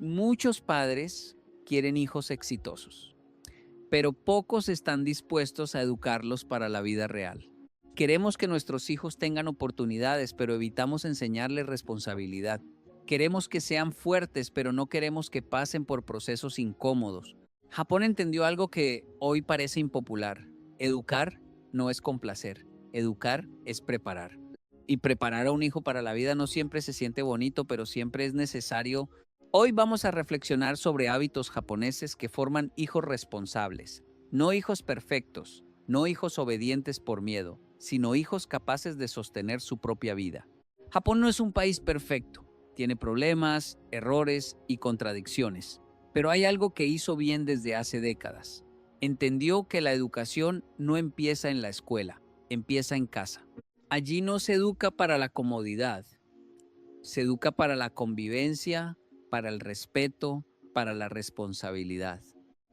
Muchos padres quieren hijos exitosos, pero pocos están dispuestos a educarlos para la vida real. Queremos que nuestros hijos tengan oportunidades, pero evitamos enseñarles responsabilidad. Queremos que sean fuertes, pero no queremos que pasen por procesos incómodos. Japón entendió algo que hoy parece impopular. Educar no es complacer, educar es preparar. Y preparar a un hijo para la vida no siempre se siente bonito, pero siempre es necesario. Hoy vamos a reflexionar sobre hábitos japoneses que forman hijos responsables, no hijos perfectos, no hijos obedientes por miedo, sino hijos capaces de sostener su propia vida. Japón no es un país perfecto, tiene problemas, errores y contradicciones, pero hay algo que hizo bien desde hace décadas. Entendió que la educación no empieza en la escuela, empieza en casa. Allí no se educa para la comodidad, se educa para la convivencia, para el respeto, para la responsabilidad.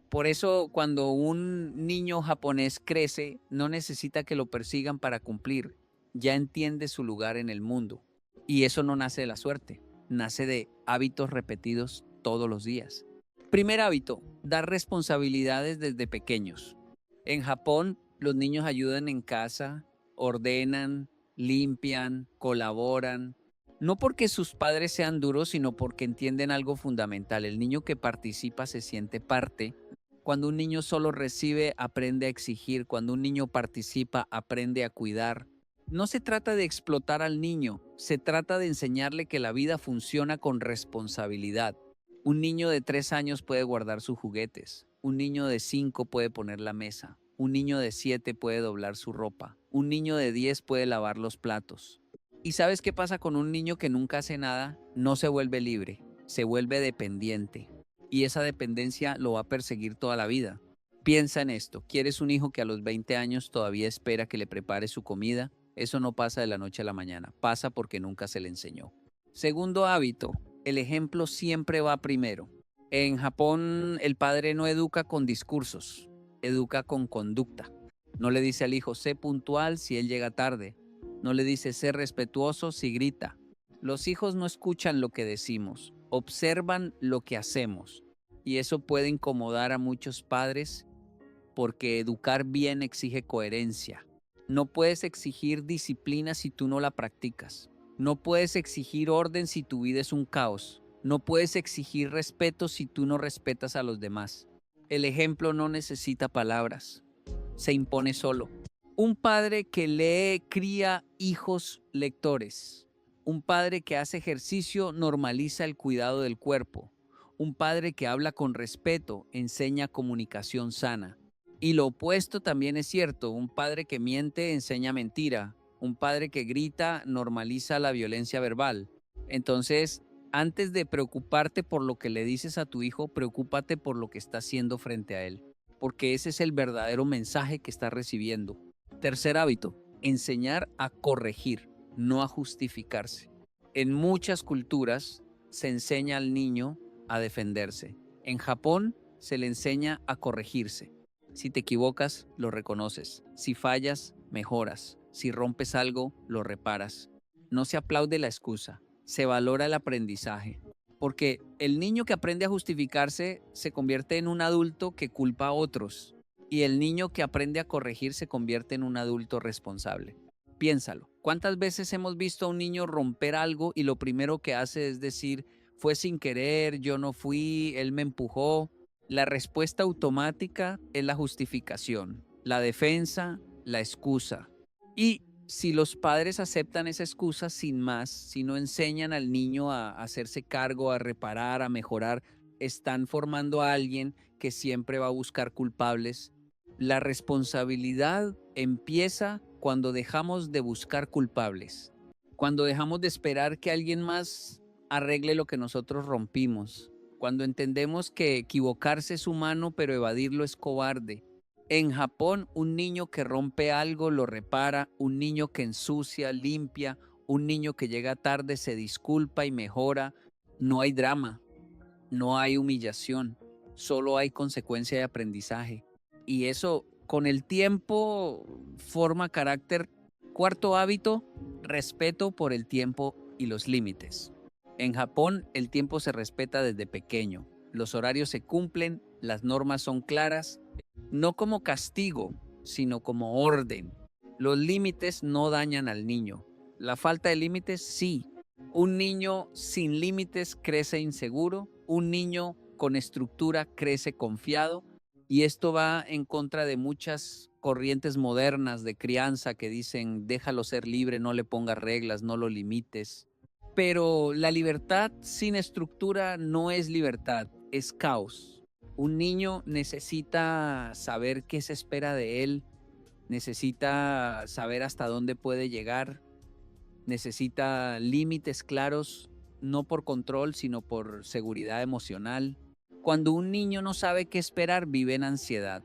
Por eso cuando un niño japonés crece, no necesita que lo persigan para cumplir, ya entiende su lugar en el mundo. Y eso no nace de la suerte, nace de hábitos repetidos todos los días. Primer hábito, dar responsabilidades desde pequeños. En Japón, los niños ayudan en casa, ordenan, limpian, colaboran, no porque sus padres sean duros, sino porque entienden algo fundamental. El niño que participa se siente parte. Cuando un niño solo recibe, aprende a exigir. Cuando un niño participa, aprende a cuidar. No se trata de explotar al niño, se trata de enseñarle que la vida funciona con responsabilidad. Un niño de 3 años puede guardar sus juguetes. Un niño de 5 puede poner la mesa. Un niño de 7 puede doblar su ropa. Un niño de 10 puede lavar los platos. ¿Y sabes qué pasa con un niño que nunca hace nada? No se vuelve libre, se vuelve dependiente. Y esa dependencia lo va a perseguir toda la vida. Piensa en esto, ¿quieres un hijo que a los 20 años todavía espera que le prepare su comida? Eso no pasa de la noche a la mañana, pasa porque nunca se le enseñó. Segundo hábito, el ejemplo siempre va primero. En Japón el padre no educa con discursos, educa con conducta. No le dice al hijo, sé puntual si él llega tarde. No le dice, sé respetuoso si grita. Los hijos no escuchan lo que decimos, observan lo que hacemos. Y eso puede incomodar a muchos padres porque educar bien exige coherencia. No puedes exigir disciplina si tú no la practicas. No puedes exigir orden si tu vida es un caos. No puedes exigir respeto si tú no respetas a los demás. El ejemplo no necesita palabras, se impone solo. Un padre que lee cría hijos lectores. Un padre que hace ejercicio normaliza el cuidado del cuerpo. Un padre que habla con respeto enseña comunicación sana. Y lo opuesto también es cierto. Un padre que miente enseña mentira. Un padre que grita normaliza la violencia verbal. Entonces, antes de preocuparte por lo que le dices a tu hijo, preocúpate por lo que está haciendo frente a él, porque ese es el verdadero mensaje que está recibiendo. Tercer hábito, enseñar a corregir, no a justificarse. En muchas culturas se enseña al niño a defenderse. En Japón se le enseña a corregirse. Si te equivocas, lo reconoces. Si fallas, mejoras. Si rompes algo, lo reparas. No se aplaude la excusa, se valora el aprendizaje. Porque el niño que aprende a justificarse se convierte en un adulto que culpa a otros. Y el niño que aprende a corregir se convierte en un adulto responsable. Piénsalo. ¿Cuántas veces hemos visto a un niño romper algo y lo primero que hace es decir, fue sin querer, yo no fui, él me empujó? La respuesta automática es la justificación, la defensa, la excusa. Y si los padres aceptan esa excusa sin más, si no enseñan al niño a hacerse cargo, a reparar, a mejorar, están formando a alguien que siempre va a buscar culpables. La responsabilidad empieza cuando dejamos de buscar culpables, cuando dejamos de esperar que alguien más arregle lo que nosotros rompimos, cuando entendemos que equivocarse es humano pero evadirlo es cobarde. En Japón, un niño que rompe algo lo repara, un niño que ensucia, limpia, un niño que llega tarde se disculpa y mejora. No hay drama, no hay humillación, solo hay consecuencia de aprendizaje. Y eso con el tiempo forma carácter. Cuarto hábito, respeto por el tiempo y los límites. En Japón, el tiempo se respeta desde pequeño. Los horarios se cumplen, las normas son claras, no como castigo, sino como orden. Los límites no dañan al niño. La falta de límites, sí. Un niño sin límites crece inseguro, un niño con estructura crece confiado, y esto va en contra de muchas corrientes modernas de crianza que dicen déjalo ser libre, no le pongas reglas, no lo limites. Pero la libertad sin estructura no es libertad, es caos. Un niño necesita saber qué se espera de él, necesita saber hasta dónde puede llegar, necesita límites claros, no por control, sino por seguridad emocional. Cuando un niño no sabe qué esperar, vive en ansiedad.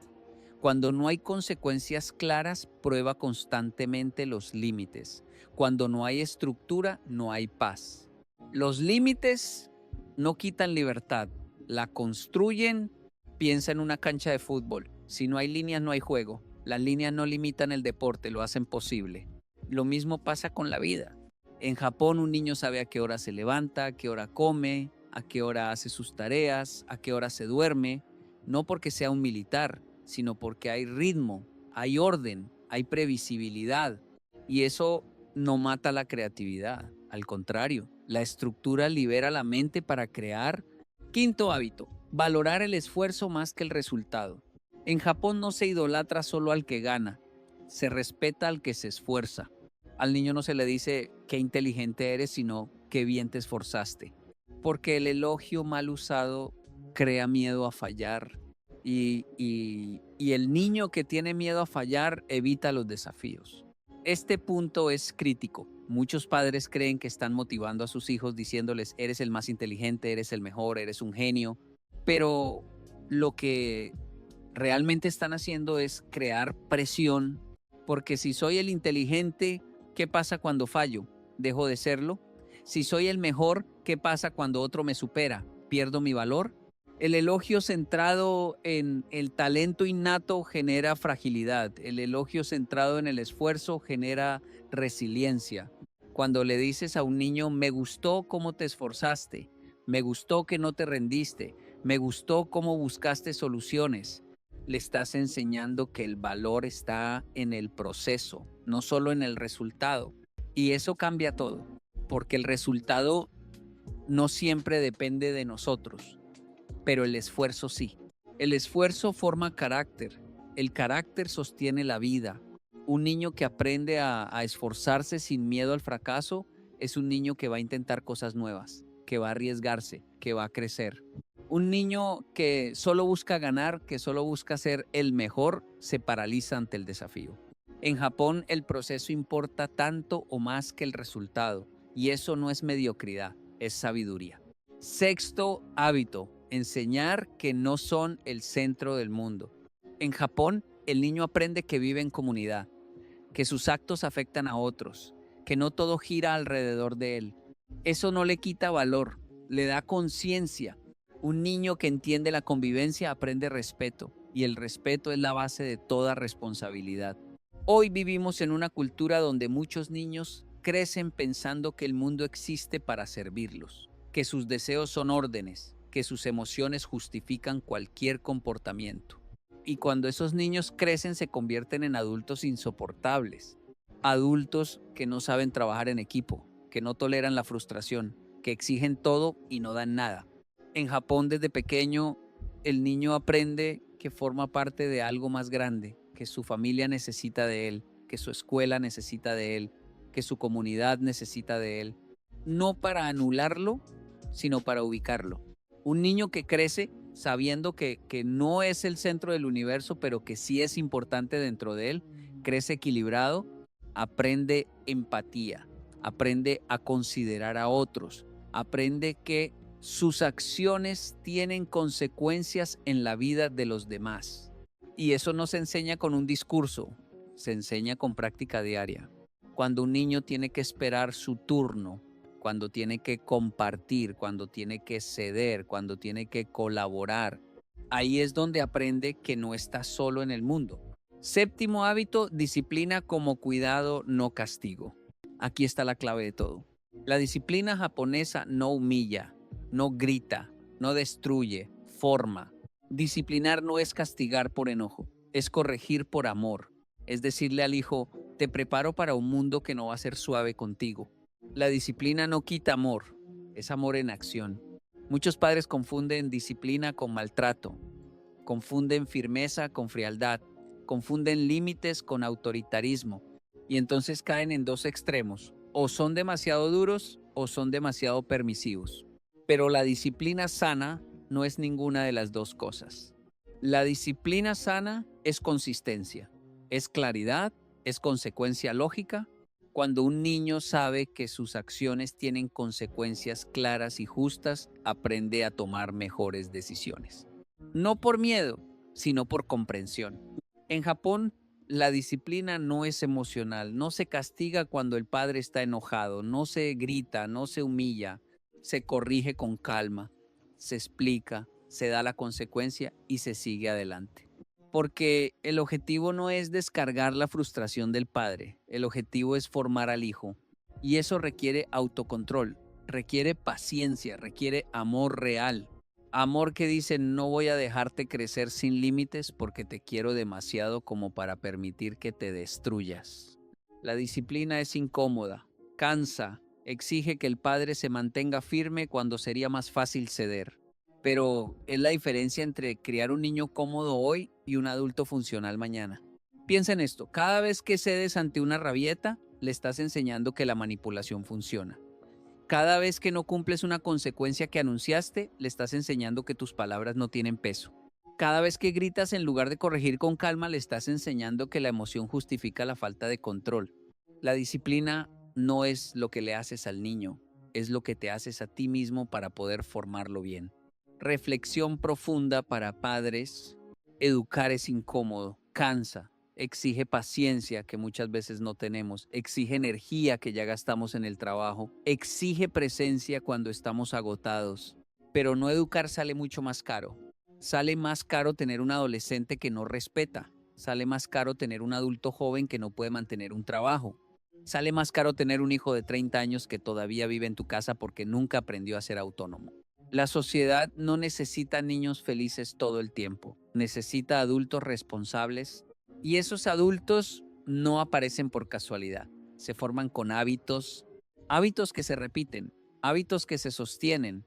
Cuando no hay consecuencias claras, prueba constantemente los límites. Cuando no hay estructura, no hay paz. Los límites no quitan libertad, la construyen. Piensa en una cancha de fútbol. Si no hay líneas, no hay juego. Las líneas no limitan el deporte, lo hacen posible. Lo mismo pasa con la vida. En Japón un niño sabe a qué hora se levanta, a qué hora come, a qué hora hace sus tareas, a qué hora se duerme, no porque sea un militar, sino porque hay ritmo, hay orden, hay previsibilidad, y eso no mata la creatividad, al contrario, la estructura libera la mente para crear. Quinto hábito, valorar el esfuerzo más que el resultado. En Japón no se idolatra solo al que gana, se respeta al que se esfuerza. Al niño no se le dice qué inteligente eres, sino qué bien te esforzaste. Porque el elogio mal usado crea miedo a fallar. Y el niño que tiene miedo a fallar evita los desafíos. Este punto es crítico. Muchos padres creen que están motivando a sus hijos diciéndoles, eres el más inteligente, eres el mejor, eres un genio. Pero lo que realmente están haciendo es crear presión, porque si soy el inteligente, ¿qué pasa cuando fallo? ¿Dejo de serlo? Si soy el mejor, ¿qué pasa cuando otro me supera? ¿Pierdo mi valor? El elogio centrado en el talento innato genera fragilidad. El elogio centrado en el esfuerzo genera resiliencia. Cuando le dices a un niño, me gustó cómo te esforzaste, me gustó que no te rendiste, me gustó cómo buscaste soluciones, le estás enseñando que el valor está en el proceso, no solo en el resultado. Y eso cambia todo, porque el resultado no siempre depende de nosotros, pero el esfuerzo sí. El esfuerzo forma carácter, el carácter sostiene la vida. Un niño que aprende a esforzarse sin miedo al fracaso es un niño que va a intentar cosas nuevas, que va a arriesgarse, que va a crecer. Un niño que solo busca ganar, que solo busca ser el mejor, se paraliza ante el desafío. En Japón el proceso importa tanto o más que el resultado, y eso no es mediocridad, es sabiduría. Sexto hábito, enseñar que no son el centro del mundo. En Japón, el niño aprende que vive en comunidad, que sus actos afectan a otros, que no todo gira alrededor de él. Eso no le quita valor, le da conciencia. Un niño que entiende la convivencia aprende respeto, y el respeto es la base de toda responsabilidad. Hoy vivimos en una cultura donde muchos niños crecen pensando que el mundo existe para servirlos, que sus deseos son órdenes, que sus emociones justifican cualquier comportamiento. Y cuando esos niños crecen se convierten en adultos insoportables, adultos que no saben trabajar en equipo, que no toleran la frustración, que exigen todo y no dan nada. En Japón desde pequeño el niño aprende que forma parte de algo más grande, que su familia necesita de él, que su escuela necesita de él, que su comunidad necesita de él, no para anularlo, sino para ubicarlo. Un niño que crece sabiendo que no es el centro del universo, pero que sí es importante dentro de él, crece equilibrado, aprende empatía, aprende a considerar a otros, aprende que sus acciones tienen consecuencias en la vida de los demás. Y eso no se enseña con un discurso, se enseña con práctica diaria. Cuando un niño tiene que esperar su turno, cuando tiene que compartir, cuando tiene que ceder, cuando tiene que colaborar, ahí es donde aprende que no está solo en el mundo. Séptimo hábito, disciplina como cuidado, no castigo. Aquí está la clave de todo. La disciplina japonesa no humilla, no grita, no destruye, forma. Disciplinar no es castigar por enojo, es corregir por amor. Es decirle al hijo, te preparo para un mundo que no va a ser suave contigo. La disciplina no quita amor, es amor en acción. Muchos padres confunden disciplina con maltrato, confunden firmeza con frialdad, confunden límites con autoritarismo y entonces caen en dos extremos, o son demasiado duros o son demasiado permisivos. Pero la disciplina sana no es ninguna de las dos cosas. La disciplina sana es consistencia, es claridad, es consecuencia lógica. Cuando un niño sabe que sus acciones tienen consecuencias claras y justas, aprende a tomar mejores decisiones. No por miedo, sino por comprensión. En Japón, la disciplina no es emocional, no se castiga cuando el padre está enojado, no se grita, no se humilla, se corrige con calma, se explica, se da la consecuencia y se sigue adelante. Porque el objetivo no es descargar la frustración del padre, el objetivo es formar al hijo. Y eso requiere autocontrol, requiere paciencia, requiere amor real. Amor que dice, no voy a dejarte crecer sin límites porque te quiero demasiado como para permitir que te destruyas. La disciplina es incómoda, cansa, exige que el padre se mantenga firme cuando sería más fácil ceder. Pero es la diferencia entre criar un niño cómodo hoy y un adulto funcional mañana. Piensa en esto, cada vez que cedes ante una rabieta, le estás enseñando que la manipulación funciona. Cada vez que no cumples una consecuencia que anunciaste, le estás enseñando que tus palabras no tienen peso. Cada vez que gritas en lugar de corregir con calma, le estás enseñando que la emoción justifica la falta de control. La disciplina no es lo que le haces al niño, es lo que te haces a ti mismo para poder formarlo bien. Reflexión profunda para padres. Educar es incómodo, cansa, exige paciencia que muchas veces no tenemos, exige energía que ya gastamos en el trabajo, exige presencia cuando estamos agotados. Pero no educar sale mucho más caro. Sale más caro tener un adolescente que no respeta. Sale más caro tener un adulto joven que no puede mantener un trabajo. Sale más caro tener un hijo de 30 años que todavía vive en tu casa porque nunca aprendió a ser autónomo. La sociedad no necesita niños felices todo el tiempo, necesita adultos responsables y esos adultos no aparecen por casualidad, se forman con hábitos, hábitos que se repiten, hábitos que se sostienen,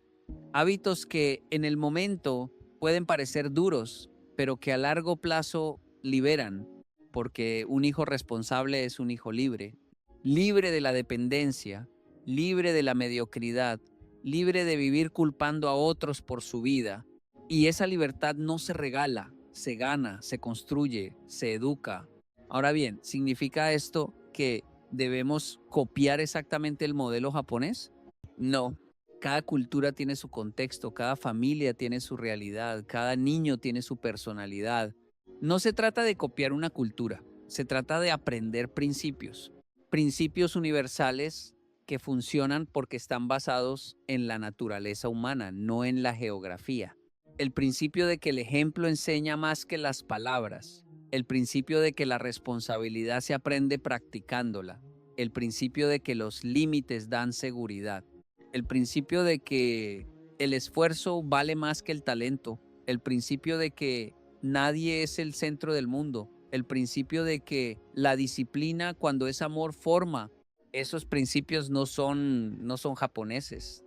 hábitos que en el momento pueden parecer duros, pero que a largo plazo liberan, porque un hijo responsable es un hijo libre, libre de la dependencia, libre de la mediocridad, libre de vivir culpando a otros por su vida. Y esa libertad no se regala, se gana, se construye, se educa. Ahora bien, ¿significa esto que debemos copiar exactamente el modelo japonés? No. Cada cultura tiene su contexto, cada familia tiene su realidad, cada niño tiene su personalidad. No se trata de copiar una cultura, se trata de aprender principios, principios universales que funcionan porque están basados en la naturaleza humana, no en la geografía. El principio de que el ejemplo enseña más que las palabras, el principio de que la responsabilidad se aprende practicándola, el principio de que los límites dan seguridad, el principio de que el esfuerzo vale más que el talento, el principio de que nadie es el centro del mundo, el principio de que la disciplina cuando es amor forma. Esos principios no son japoneses,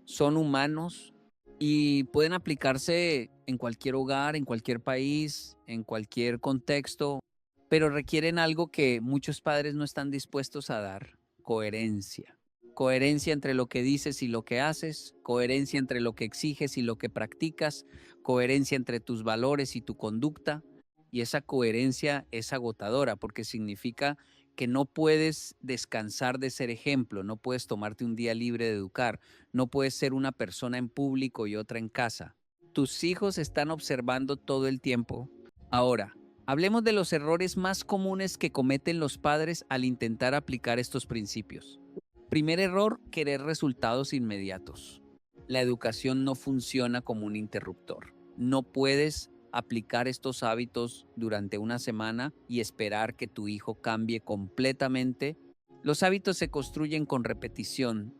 son humanos y pueden aplicarse en cualquier hogar, en cualquier país, en cualquier contexto, pero requieren algo que muchos padres no están dispuestos a dar: coherencia. Coherencia entre lo que dices y lo que haces, coherencia entre lo que exiges y lo que practicas, coherencia entre tus valores y tu conducta. Y esa coherencia es agotadora porque significa que no puedes descansar de ser ejemplo, no puedes tomarte un día libre de educar, no puedes ser una persona en público y otra en casa. Tus hijos están observando todo el tiempo. Ahora, hablemos de los errores más comunes que cometen los padres al intentar aplicar estos principios. Primer error: querer resultados inmediatos. La educación no funciona como un interruptor. No puedes aplicar estos hábitos durante una semana y esperar que tu hijo cambie completamente. Los hábitos se construyen con repetición,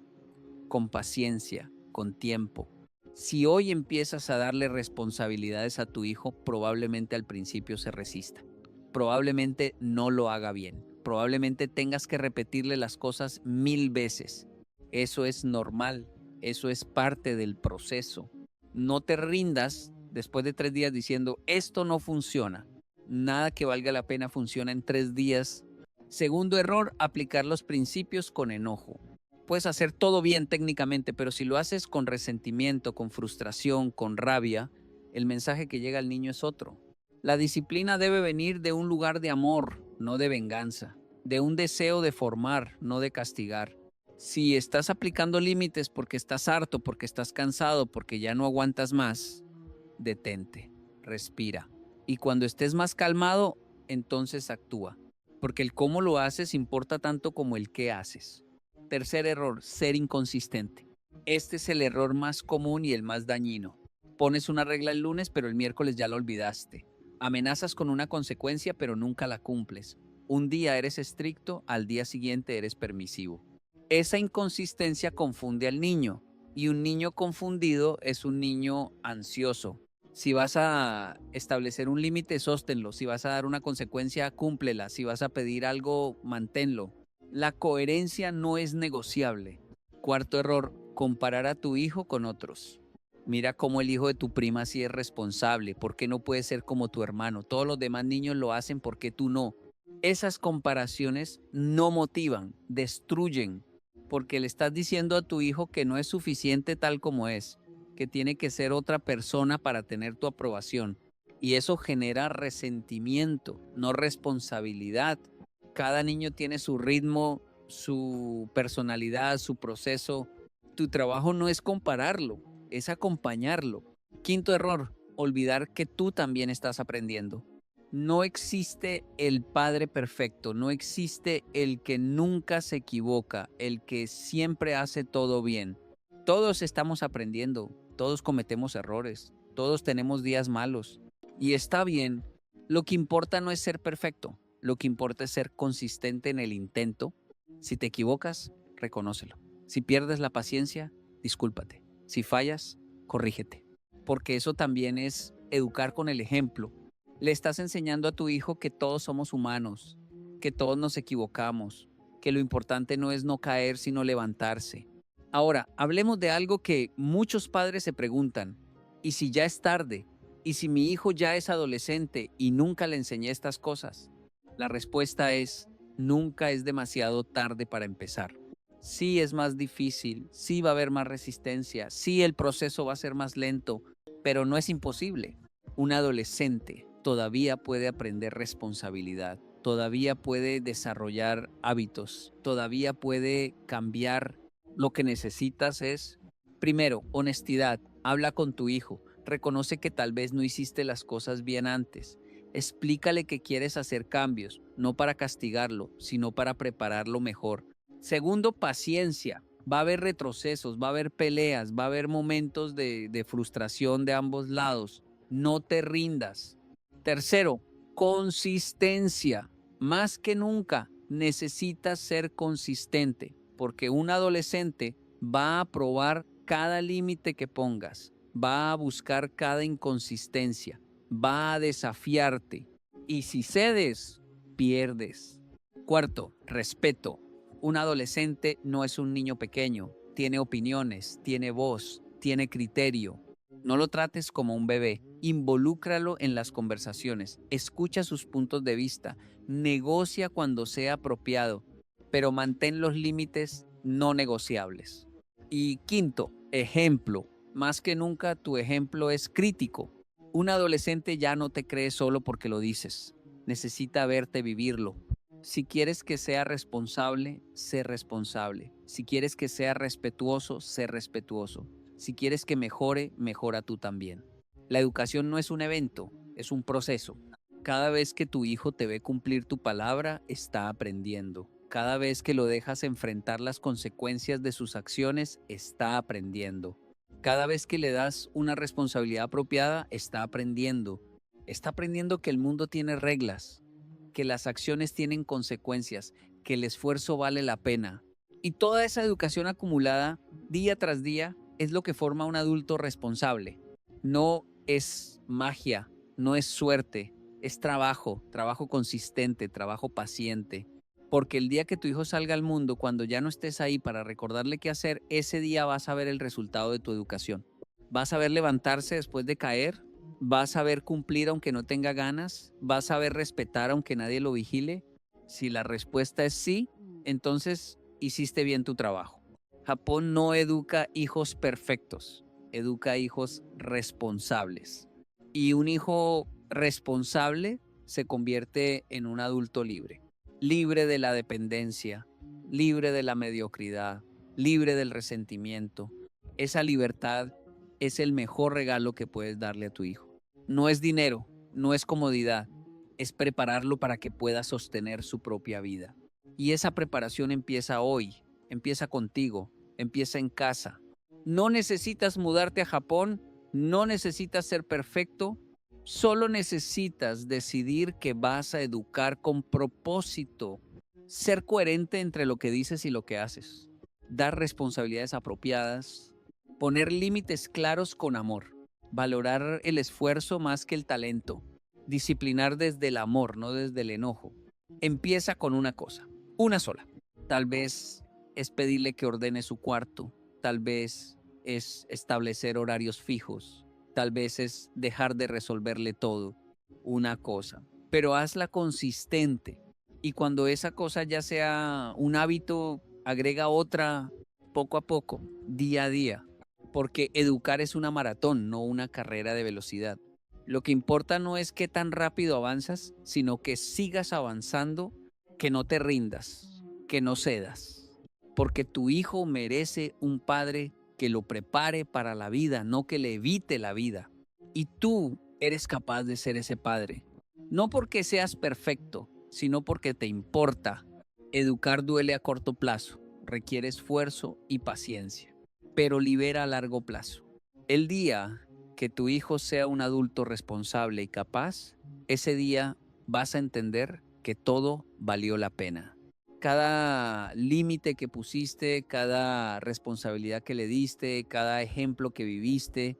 con paciencia, con tiempo. Si hoy empiezas a darle responsabilidades a tu hijo, probablemente al principio se resista. Probablemente no lo haga bien. Probablemente tengas que repetirle las cosas 1000 veces. Eso es normal. Eso es parte del proceso. No te rindas después de 3 días diciendo, esto no funciona. Nada que valga la pena funciona en 3 días. Segundo error, aplicar los principios con enojo. Puedes hacer todo bien técnicamente, pero si lo haces con resentimiento, con frustración, con rabia, el mensaje que llega al niño es otro. La disciplina debe venir de un lugar de amor, no de venganza, de un deseo de formar, no de castigar. Si estás aplicando límites porque estás harto, porque estás cansado, porque ya no aguantas más, detente, respira. Y cuando estés más calmado, entonces actúa, porque el cómo lo haces importa tanto como el qué haces. Tercer error, ser inconsistente. Este es el error más común y el más dañino. Pones una regla el lunes, pero el miércoles ya la olvidaste. Amenazas con una consecuencia, pero nunca la cumples. Un día eres estricto, al día siguiente eres permisivo. Esa inconsistencia confunde al niño, y un niño confundido es un niño ansioso. Si vas a establecer un límite, sóstenlo. Si vas a dar una consecuencia, cúmplela. Si vas a pedir algo, manténlo. La coherencia no es negociable. Cuarto error, comparar a tu hijo con otros. Mira cómo el hijo de tu prima sí es responsable. ¿Por qué no puede ser como tu hermano? Todos los demás niños lo hacen, ¿por qué tú no? Esas comparaciones no motivan, destruyen, porque le estás diciendo a tu hijo que no es suficiente tal como es, que tiene que ser otra persona para tener tu aprobación. Y eso genera resentimiento, no responsabilidad. Cada niño tiene su ritmo, su personalidad, su proceso. Tu trabajo no es compararlo, es acompañarlo. Quinto error, olvidar que tú también estás aprendiendo. No existe el padre perfecto, no existe el que nunca se equivoca, el que siempre hace todo bien. Todos estamos aprendiendo, todos cometemos errores, todos tenemos días malos. Y está bien, lo que importa no es ser perfecto, lo que importa es ser consistente en el intento. Si te equivocas, reconócelo. Si pierdes la paciencia, discúlpate. Si fallas, corrígete. Porque eso también es educar con el ejemplo. Le estás enseñando a tu hijo que todos somos humanos, que todos nos equivocamos, que lo importante no es no caer, sino levantarse. Ahora, hablemos de algo que muchos padres se preguntan. ¿Y si ya es tarde? ¿Y si mi hijo ya es adolescente y nunca le enseñé estas cosas? La respuesta es, nunca es demasiado tarde para empezar. Sí es más difícil, sí va a haber más resistencia, sí el proceso va a ser más lento, pero no es imposible. Un adolescente todavía puede aprender responsabilidad, todavía puede desarrollar hábitos, todavía puede cambiar. Lo que necesitas es, primero, honestidad. Habla con tu hijo, reconoce que tal vez no hiciste las cosas bien antes. Explícale que quieres hacer cambios, no para castigarlo, sino para prepararlo mejor. Segundo, paciencia. Va a haber retrocesos, va a haber peleas, va a haber momentos de frustración de ambos lados. No te rindas. Tercero, consistencia. Más que nunca necesitas ser consistente, porque un adolescente va a probar cada límite que pongas, va a buscar cada inconsistencia, va a desafiarte. Y si cedes, pierdes. Cuarto, respeto. Un adolescente no es un niño pequeño, tiene opiniones, tiene voz, tiene criterio. No lo trates como un bebé, involúcralo en las conversaciones, escucha sus puntos de vista, negocia cuando sea apropiado, pero mantén los límites no negociables. Y quinto, ejemplo. Más que nunca tu ejemplo es crítico. Un adolescente ya no te cree solo porque lo dices, necesita verte vivirlo. Si quieres que sea responsable, sé responsable. Si quieres que sea respetuoso, sé respetuoso. Si quieres que mejore, mejora tú también. La educación no es un evento, es un proceso. Cada vez que tu hijo te ve cumplir tu palabra, está aprendiendo. Cada vez que lo dejas enfrentar las consecuencias de sus acciones, está aprendiendo. Cada vez que le das una responsabilidad apropiada, está aprendiendo. Está aprendiendo que el mundo tiene reglas, que las acciones tienen consecuencias, que el esfuerzo vale la pena. Y toda esa educación acumulada día tras día es lo que forma un adulto responsable. No es magia, no es suerte, es trabajo, trabajo consistente, trabajo paciente. Porque el día que tu hijo salga al mundo, cuando ya no estés ahí para recordarle qué hacer, ese día vas a ver el resultado de tu educación. Vas a ver levantarse después de caer, vas a ver cumplir aunque no tenga ganas, vas a ver respetar aunque nadie lo vigile. Si la respuesta es sí, entonces hiciste bien tu trabajo. Japón no educa hijos perfectos, educa hijos responsables. Y un hijo responsable se convierte en un adulto libre, libre de la dependencia, libre de la mediocridad, libre del resentimiento. Esa libertad es el mejor regalo que puedes darle a tu hijo. No es dinero, no es comodidad, es prepararlo para que pueda sostener su propia vida. Y esa preparación empieza hoy, empieza contigo, empieza en casa. No necesitas mudarte a Japón, no necesitas ser perfecto, solo necesitas decidir que vas a educar con propósito, ser coherente entre lo que dices y lo que haces, dar responsabilidades apropiadas, poner límites claros con amor, valorar el esfuerzo más que el talento, disciplinar desde el amor, no desde el enojo. Empieza con una cosa, una sola. Tal vez es pedirle que ordene su cuarto, tal vez es establecer horarios fijos, tal vez es dejar de resolverle todo, una cosa, pero hazla consistente. Y cuando esa cosa ya sea un hábito, agrega otra poco a poco, día a día, porque educar es una maratón, no una carrera de velocidad. Lo que importa no es qué tan rápido avanzas, sino que sigas avanzando, que no te rindas, que no cedas, porque tu hijo merece un padre que lo prepare para la vida, no que le evite la vida. Y tú eres capaz de ser ese padre, no porque seas perfecto, sino porque te importa. Educar duele a corto plazo, requiere esfuerzo y paciencia, pero libera a largo plazo. El día que tu hijo sea un adulto responsable y capaz, ese día vas a entender que todo valió la pena. Cada límite que pusiste, cada responsabilidad que le diste, cada ejemplo que viviste,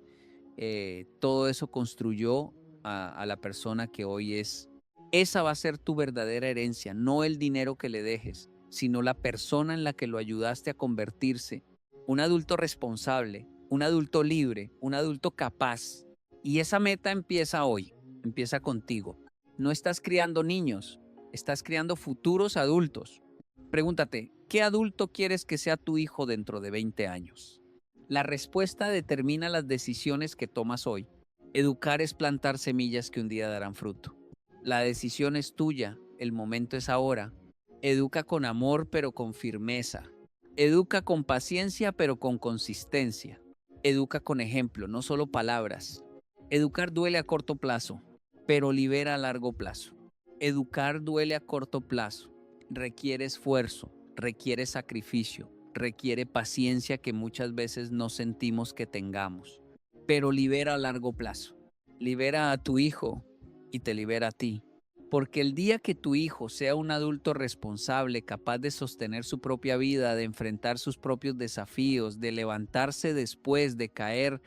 todo eso construyó a la persona que hoy es. Esa va a ser tu verdadera herencia, no el dinero que le dejes, sino la persona en la que lo ayudaste a convertirse. Un adulto responsable, un adulto libre, un adulto capaz. Y esa meta empieza hoy, empieza contigo. No estás criando niños, estás criando futuros adultos. Pregúntate, ¿qué adulto quieres que sea tu hijo dentro de 20 años? La respuesta determina las decisiones que tomas hoy. Educar es plantar semillas que un día darán fruto. La decisión es tuya, el momento es ahora. Educa con amor pero con firmeza. Educa con paciencia pero con consistencia. Educa con ejemplo, no solo palabras. Educar duele a corto plazo, pero libera a largo plazo. Educar duele a corto plazo, requiere esfuerzo, requiere sacrificio, requiere paciencia que muchas veces no sentimos que tengamos, pero libera a largo plazo. Libera a tu hijo y te libera a ti. Porque el día que tu hijo sea un adulto responsable, capaz de sostener su propia vida, de enfrentar sus propios desafíos, de levantarse después de caer,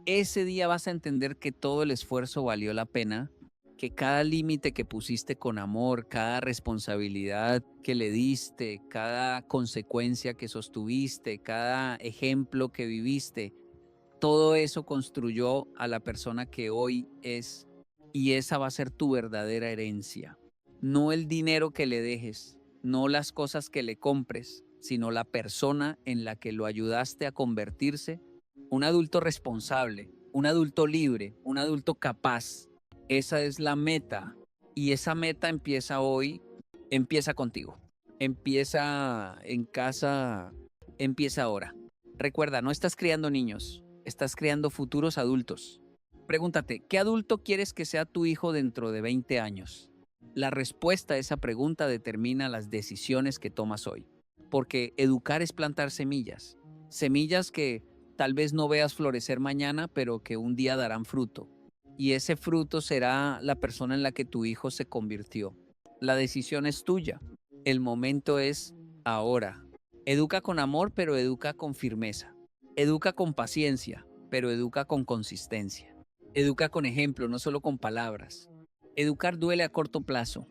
ese día vas a entender que todo el esfuerzo valió la pena, que cada límite que pusiste con amor, cada responsabilidad que le diste, cada consecuencia que sostuviste, cada ejemplo que viviste, todo eso construyó a la persona que hoy es, y esa va a ser tu verdadera herencia. No el dinero que le dejes, no las cosas que le compres, sino la persona en la que lo ayudaste a convertirse, un adulto responsable, un adulto libre, un adulto capaz. Esa es la meta, y esa meta empieza hoy, empieza contigo, empieza en casa, empieza ahora. Recuerda, no estás criando niños, estás creando futuros adultos. Pregúntate, ¿qué adulto quieres que sea tu hijo dentro de 20 años? La respuesta a esa pregunta determina las decisiones que tomas hoy. Porque educar es plantar semillas. Semillas que tal vez no veas florecer mañana, pero que un día darán fruto. Y ese fruto será la persona en la que tu hijo se convirtió. La decisión es tuya. El momento es ahora. Educa con amor, pero educa con firmeza. Educa con paciencia, pero educa con consistencia. Educa con ejemplo, no solo con palabras. Educar duele a corto plazo,